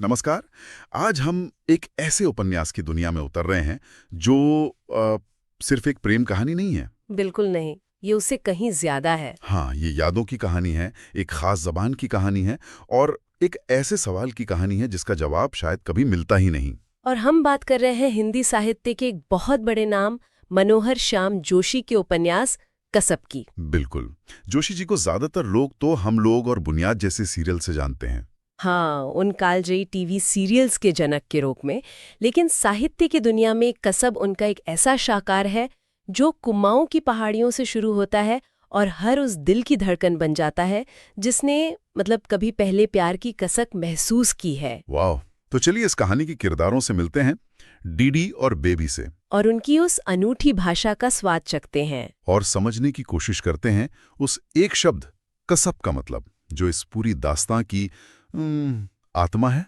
नमस्कार। आज हम एक ऐसे उपन्यास की दुनिया में उतर रहे हैं जो सिर्फ एक प्रेम कहानी नहीं है। बिल्कुल नहीं, ये उससे कहीं ज्यादा है। हाँ, ये यादों की कहानी है, एक खास जबान की कहानी है और एक ऐसे सवाल की कहानी है जिसका जवाब शायद कभी मिलता ही नहीं। और हम बात कर रहे हैं हिंदी साहित्य के एक बहुत बड़े नाम मनोहर श्याम जोशी के उपन्यास कसब की। बिल्कुल। जोशी जी को ज्यादातर लोग तो हम लोग और बुनियाद जैसे सीरियल से जानते हैं। हाँ, उन कालजयी टीवी सीरियल्स के जनक के रूप में, लेकिन साहित्य की दुनिया में कसब उनका एक ऐसा शाकार है जो कुमाऊं की पहाड़ियों से शुरू होता है और हर उस दिल की धड़कन बन जाता है जिसने कभी पहले प्यार की कसक महसूस की है। वाह! तो चलिए इस कहानी के किरदारों से मिलते हैं, डीडी और बेबी से, और उनकी उस अनूठी भाषा का स्वाद चखते हैं। और समझने की कोशिश करते हैं उस एक शब्द कसब का मतलब जो इस पूरी दास्तां की आत्मा है।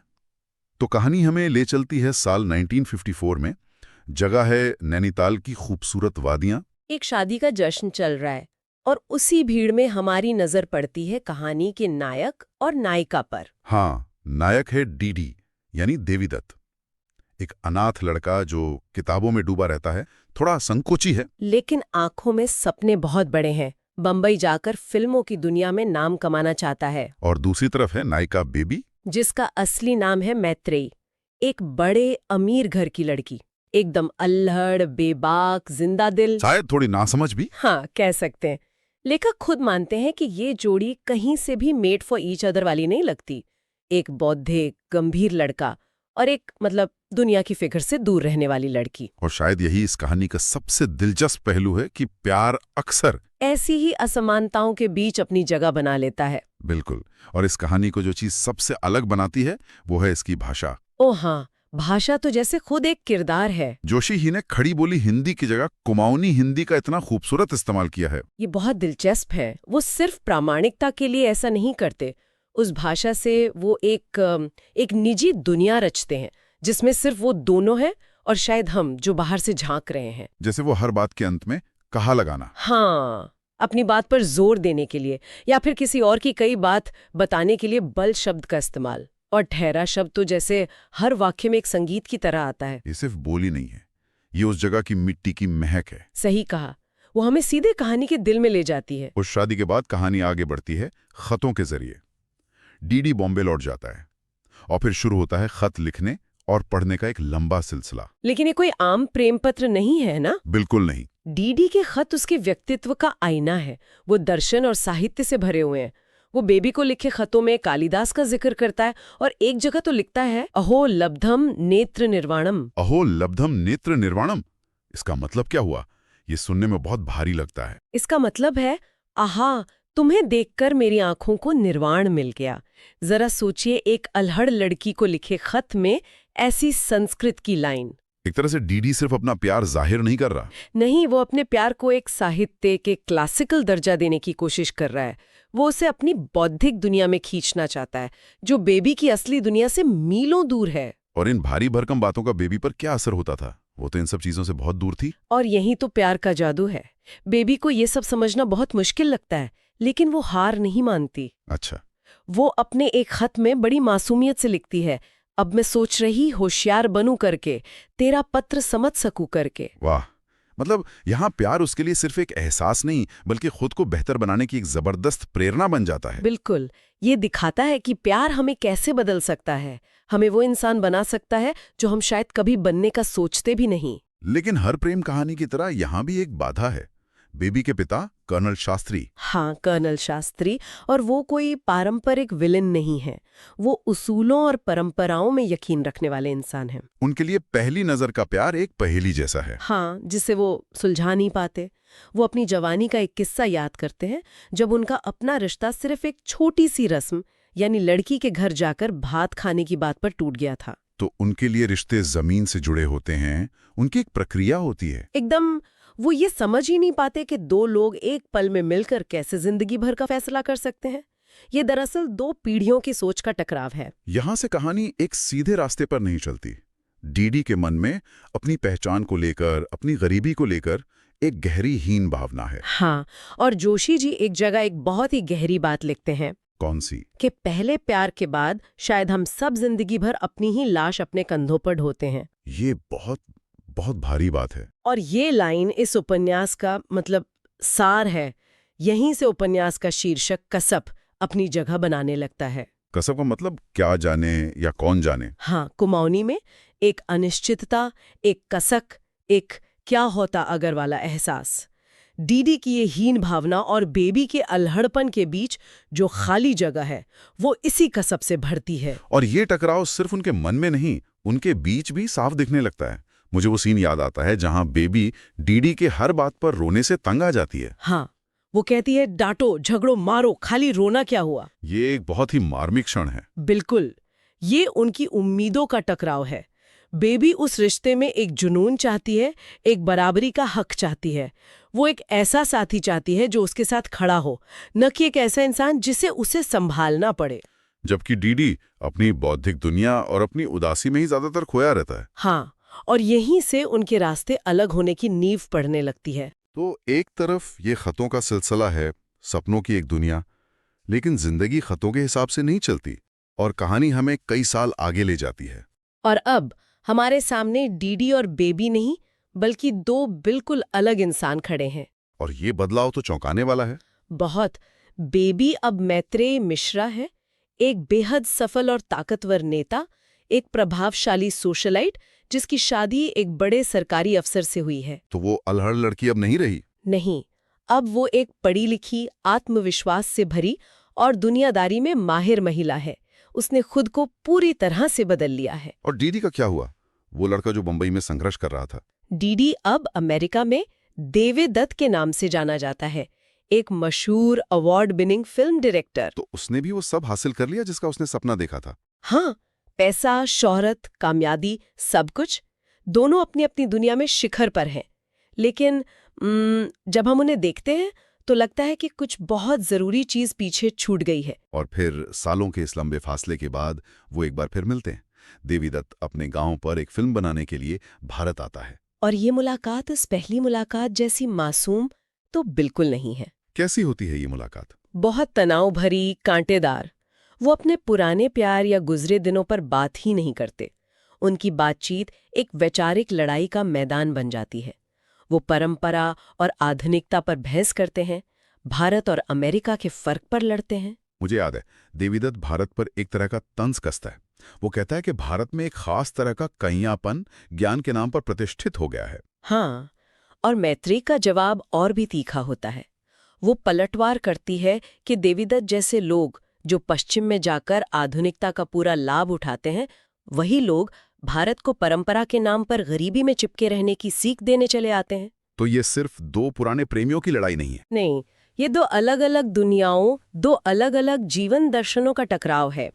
तो कहानी हमें ले चलती है साल 1954 में। जगह है नैनीताल की खूबसूरत वादियां। एक शादी का जश्न चल रहा है और उसी भीड़ में हमारी नजर पड़ती है कहानी के नायक और नायिका पर। हाँ, नायक है डीडी यानी देवीदत्त, एक अनाथ लड़का जो किताबों में डूबा रहता है, थोड़ा संकोची है। लेकिन आंखों में सपने बहुत बड़े हैं। बंबई जाकर फिल्मों की दुनिया में नाम कमाना चाहता है। और दूसरी तरफ है नायिका बेबी। जिसका असली नाम है मैत्रेयी, एक बड़े अमीर घर की लड़की, एकदम अल्हड़, बेबाक, जिंदा दिल। शायद थोड़ी नासमझ भी। हाँ, कह सकते हैं। लेखक खुद मानते हैं कि ये जोड़ी कहीं से भी मेड फॉर ईच अदर वाली नहीं लगती। एक बौद्धिक, गंभीर लड़का और एक दुनिया की फिक्र से दूर रहने वाली लड़की। और शायद यही इस कहानी का सबसे दिलचस्प पहलू है कि प्यार अक्सर ऐसी ही असमानताओं के बीच अपनी जगह बना लेता है। बिल्कुल। और इस कहानी को जो चीज सबसे अलग बनाती है वो है इसकी भाषा। ओ हाँ, भाषा तो जैसे खुद एक किरदार है। जोशी ही ने खड़ी बोली हिंदी की जगह कुमाऊनी हिंदी का इतना खूबसूरत इस्तेमाल किया है। ये बहुत दिलचस्प है। वो सिर्फ प्रामाणिकता के लिए ऐसा नहीं करते। उस भाषा से वो एक निजी दुनिया रचते हैं जिसमें सिर्फ वो दोनों हैं और शायद हम जो बाहर से झांक रहे हैं। जैसे वो हर बात के अंत में कहा लगाना। हाँ, अपनी बात पर जोर देने के लिए या फिर किसी और की कई बात बताने के लिए बल शब्द का इस्तेमाल। और ठहरा शब्द तो जैसे हर वाक्य में एक संगीत की तरह आता है। ये सिर्फ बोली नहीं है, ये उस जगह की मिट्टी की महक है। सही कहा। वो हमें सीधे कहानी के दिल में ले जाती है। उस शादी के बाद कहानी आगे बढ़ती है खतों के जरिए। डीडी बॉम्बे लौट जाता है और फिर शुरू होता है खत लिखने और पढ़ने का एक लंबा सिलसिला। लेकिन ये कोई आम प्रेम पत्र नहीं है ना? बिल्कुल नहीं। डीडी के खत उसके व्यक्तित्व का आईना है। वो दर्शन और साहित्य से भरे हुए हैं। वो बेबी को लिखे खतों में कालिदास का जिक्र करता है और एक जगह तो लिखता है, अहो लब्धम नेत्र निर्वाणम। अहो लब्धम नेत्र निर्वाणम। इसका मतलब क्या हुआ? ये सुनने में बहुत भारी लगता है। इसका मतलब है, आहा, तुम्हें देखकर मेरी आंखों को निर्वाण मिल गया। जरा सोचिए, एक अल्हड़ लड़की को लिखे खत में ऐसी संस्कृत की लाइन। एक तरह से डीडी सिर्फ अपना प्यार जाहिर नहीं कर रहा। नहीं, वो अपने प्यार को एक साहित्य के क्लासिकल दर्जा देने की कोशिश कर रहा है। वो उसे अपनी बौद्धिक दुनिया में खींचना चाहता है जो बेबी की असली दुनिया से मीलों दूर है। और इन भारी भरकम बातों का बेबी पर क्या असर होता था? वो तो इन सब चीजों से बहुत दूर थी। और यही तो प्यार का जादू है। बेबी को ये सब समझना बहुत मुश्किल लगता है, लेकिन वो हार नहीं मानती। अच्छा। वो अपने एक खत में बड़ी मासूमियत से लिखती है, अब मैं सोच रही होशियार बनूं करके, तेरा पत्र समझ सकूं करके। वाह! मतलब यहाँ प्यार उसके लिए सिर्फ एक एहसास नहीं बल्कि खुद को बेहतर बनाने की एक जबरदस्त प्रेरणा बन जाता है। बिल्कुल। ये दिखाता है कि प्यार हमें कैसे बदल सकता है, हमें वो इंसान बना सकता है जो हम शायद कभी बनने का सोचते भी नहीं। लेकिन हर प्रेम कहानी की तरह यहाँ भी एक बाधा है। बेबी के पिता कर्नल शास्त्री। हाँ, कर्नल शास्त्री। और वो कोई पारंपरिक विलेन नहीं है। वो उसूलों और परंपराओं में यकीन रखने वाले इंसान हैं। उनके लिए पहली नजर का प्यार एक पहेली जैसा है। हाँ, जिसे वो सुलझा नहीं पाते। वो अपनी जवानी का एक किस्सा याद करते हैं जब उनका अपना रिश्ता सिर्फ एक छोटी सी रस्म यानी लड़की के घर जाकर भात खाने की बात पर टूट गया था। तो उनके लिए रिश्ते जमीन से जुड़े होते हैं, उनकी एक प्रक्रिया होती है। एकदम। वो ये समझ ही नहीं पाते कि दो लोग एक पल में मिलकर कैसे जिंदगी भर का फैसला कर सकते हैं। ये दरअसल दो पीढ़ियों की सोच का टकराव है। यहां से कहानी एक सीधे रास्ते पर नहीं चलती। डीडी के मन में अपनी पहचान को लेकर, अपनी गरीबी को लेकर एक गहरी हीन भावना है। हाँ, और जोशी जी एक जगह एक बहुत ही गहरी बात लिखते हैं। कौन सी? कि पहले प्यार के बाद शायद हम सब जिंदगी भर अपनी ही लाश अपने कंधों पर ढोते हैं। ये बहुत बहुत भारी बात है। और ये लाइन इस उपन्यास का मतलब सार है। यहीं से उपन्यास का शीर्षक कसब अपनी जगह बनाने लगता है। कसब का मतलब क्या जाने या कौन जाने? हाँ, कुमाऊनी में एक अनिश्चितता, एक कसक, एक क्या होता अगर वाला एहसास। डीडी की ये हीन भावना और बेबी के अल्हड़पन के बीच जो खाली जगह है वो इसी कसब से भरती है। और ये टकराव सिर्फ उनके मन में नहीं, उनके बीच भी साफ दिखने लगता है। मुझे वो सीन याद आता है जहां बेबी डीडी के हर बात पर रोने से तंग आ जाती है। हाँ, वो कहती है डांटो, झगड़ो, मारो, खाली रोना क्या हुआ। ये एक बहुत ही मार्मिक क्षण है। बिल्कुल, ये उनकी उम्मीदों का टकराव है। बेबी उस रिश्ते में एक जुनून चाहती है, एक बराबरी का हक चाहती है। वो एक ऐसा साथी चाहती है जो उसके साथ खड़ा हो, न कि एक ऐसा इंसान जिसे उसे संभालना पड़े। जबकि डीडी अपनी बौद्धिक दुनिया और अपनी उदासी में ही ज्यादातर खोया रहता है। हाँ, और यहीं से उनके रास्ते अलग होने की नींव पड़ने लगती है। तो एक तरफ ये खतों का सिलसिला है, सपनों की एक दुनिया, लेकिन जिंदगी खतों के हिसाब से नहीं चलती और कहानी हमें कई साल आगे ले जाती है। और अब हमारे सामने डीडी और बेबी नहीं, बल्कि दो बिल्कुल अलग इंसान खड़े हैं। और ये बदलाव तो चौंकाने वाला है। बहुत। बेबी अब मैत्रेय मिश्रा है, एक बेहद सफल और ताकतवर नेता, एक प्रभावशाली सोशलाइट जिसकी शादी एक बड़े सरकारी अफसर से हुई है। तो वो अल्हड़ लड़की अब नहीं रही। नहीं, अब वो एक पढ़ी लिखी, आत्मविश्वास से भरी और दुनियादारी में माहिर महिला है। उसने खुद को पूरी तरह से बदल लिया है। और डीडी का क्या हुआ? वो लड़का जो बंबई में संघर्ष कर रहा था। डीडी अब अमेरिका में देवी दत्त के नाम से जाना जाता है, एक मशहूर अवार्ड विनिंग फिल्म डायरेक्टर। तो उसने भी वो सब हासिल कर लिया जिसका उसने सपना देखा था। हाँ, पैसा, शोहरत, कामयाबी, सब कुछ। दोनों अपनी अपनी दुनिया में शिखर पर हैं। लेकिन जब हम उन्हें देखते हैं तो लगता है कि कुछ बहुत जरूरी चीज पीछे छूट गई है। और फिर सालों के इस लंबे फासले के बाद वो एक बार फिर मिलते हैं। देवी दत्त अपने गांव पर एक फिल्म बनाने के लिए भारत आता है। और ये मुलाकात उस पहली मुलाकात जैसी मासूम तो बिल्कुल नहीं है। कैसी होती है ये मुलाकात? बहुत तनाव भरी, कांटेदार। वो अपने पुराने प्यार या गुजरे दिनों पर बात ही नहीं करते। उनकी बातचीत एक वैचारिक लड़ाई का मैदान बन जाती है। वो परंपरा और आधुनिकता पर बहस करते हैं, भारत और अमेरिका के फर्क पर लड़ते हैं। मुझे याद है, देवी दत्त भारत पर एक तरह का तंज कसता है। वो कहता है कि भारत में एक खास तरह का कईयापन ज्ञान के नाम पर प्रतिष्ठित हो गया है। हाँ, और मैत्री का जवाब और भी तीखा होता है। वो पलटवार करती है कि देवी दत्त जैसे लोग जो पश्चिम में जाकर आधुनिकता का पूरा लाभ उठाते हैं, वही लोग भारत को परंपरा के नाम पर गरीबी में चिपके रहने की सीख देने चले आते हैं। तो ये सिर्फ दो पुराने प्रेमियों की लड़ाई नहीं है। नहीं, ये दो अलग अलग दुनियाओं, दो अलग अलग जीवन दर्शनों का टकराव है।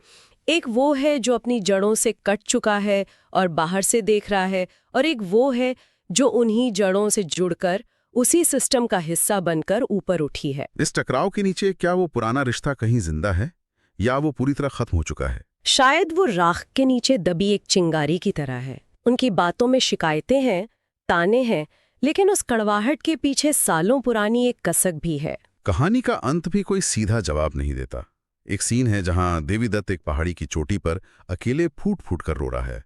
एक वो है जो अपनी जड़ों से कट चुका है और बाहर से देख रहा है, और एक वो है जो उन्हीं जड़ों से जुड़कर उसी सिस्टम का हिस्सा बनकर ऊपर उठी है। इस टकराव के नीचे क्या वो पुराना रिश्ता कहीं जिंदा है या वो पूरी तरह खत्म हो चुका है? शायद वो राख के नीचे दबी एक चिंगारी की तरह है। उनकी बातों में शिकायतें हैं, ताने हैं, लेकिन उस कड़वाहट के पीछे सालों पुरानी एक कसक भी है। कहानी का अंत भी कोई सीधा जवाब नहीं देता। एक सीन है जहां देवी दत्त एक पहाड़ी की चोटी पर अकेले फूट फूट कर रो रहा है।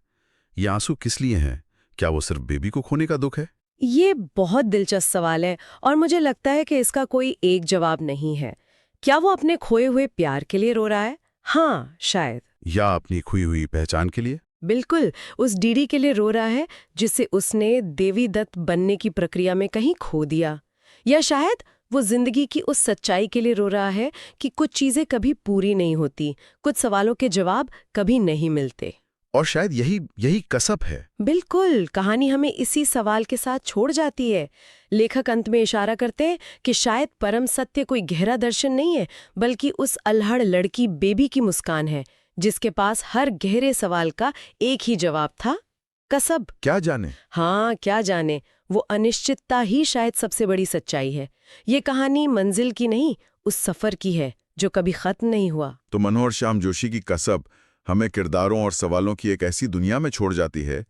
ये आंसू किस लिए हैं? क्या वो सिर्फ बेबी को खोने का दुख है? ये बहुत दिलचस्प सवाल है और मुझे लगता है कि इसका कोई एक जवाब नहीं है। क्या वो अपने खोए हुए प्यार के लिए रो रहा है? हाँ, शायद। या अपनी खोई हुई पहचान के लिए? बिल्कुल, उस डीडी के लिए रो रहा है जिसे उसने देवी दत्त बनने की प्रक्रिया में कहीं खो दिया। या शायद वो जिंदगी की उस सच्चाई के लिए रो रहा है कि कुछ चीजें कभी पूरी नहीं होती, कुछ सवालों के जवाब कभी नहीं मिलते। और शायद यही कसब है। बिल्कुल, कहानी हमें इसी सवाल के साथ छोड़ जाती है। लेखक अंत में इशारा करते हैं कि शायद परम सत्य कोई गहरा दर्शन नहीं है, बल्कि उस अल्हड़ लड़की बेबी की मुस्कान है, जिसके पास हर गहरे सवाल का एक ही जवाब था, कसब। क्या जाने? हाँ, क्या जाने। वो अनिश्चितता ही शायद सबसे बड़ी सच्चाई है। ये कहानी मंजिल की नहीं, उस सफर की है जो कभी खत्म नहीं हुआ। तो मनोहर श्याम जोशी की कसब हमें किरदारों और सवालों की एक ऐसी दुनिया में छोड़ जाती है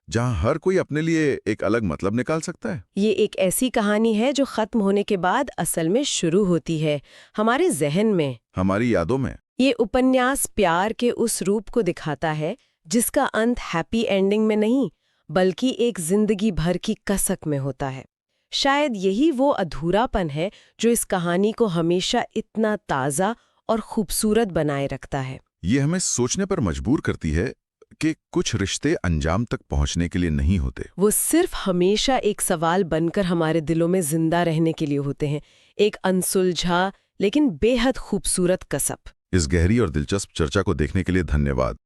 जहां हर कोई अपने लिए एक अलग मतलब निकाल सकता है। ये एक ऐसी कहानी है जो खत्म होने के बाद असल में शुरू होती है, हमारे जहन में। हमारी यादों में। ये उपन्यास प्यार के उस रूप को दिखाता है जिसका अंत हैप्पी एंडिंग में नहीं, बल्कि एक जिंदगी भर की कसक में होता है। शायद यही वो अधूरापन है जो इस कहानी को हमेशा इतना ताज़ा और खूबसूरत बनाए रखता है। ये हमें सोचने पर मजबूर करती है कि कुछ रिश्ते अंजाम तक पहुंचने के लिए नहीं होते। वो सिर्फ हमेशा एक सवाल बनकर हमारे दिलों में जिंदा रहने के लिए होते हैं, एक अनसुलझा लेकिन बेहद खूबसूरत कसब। इस गहरी और दिलचस्प चर्चा को देखने के लिए धन्यवाद।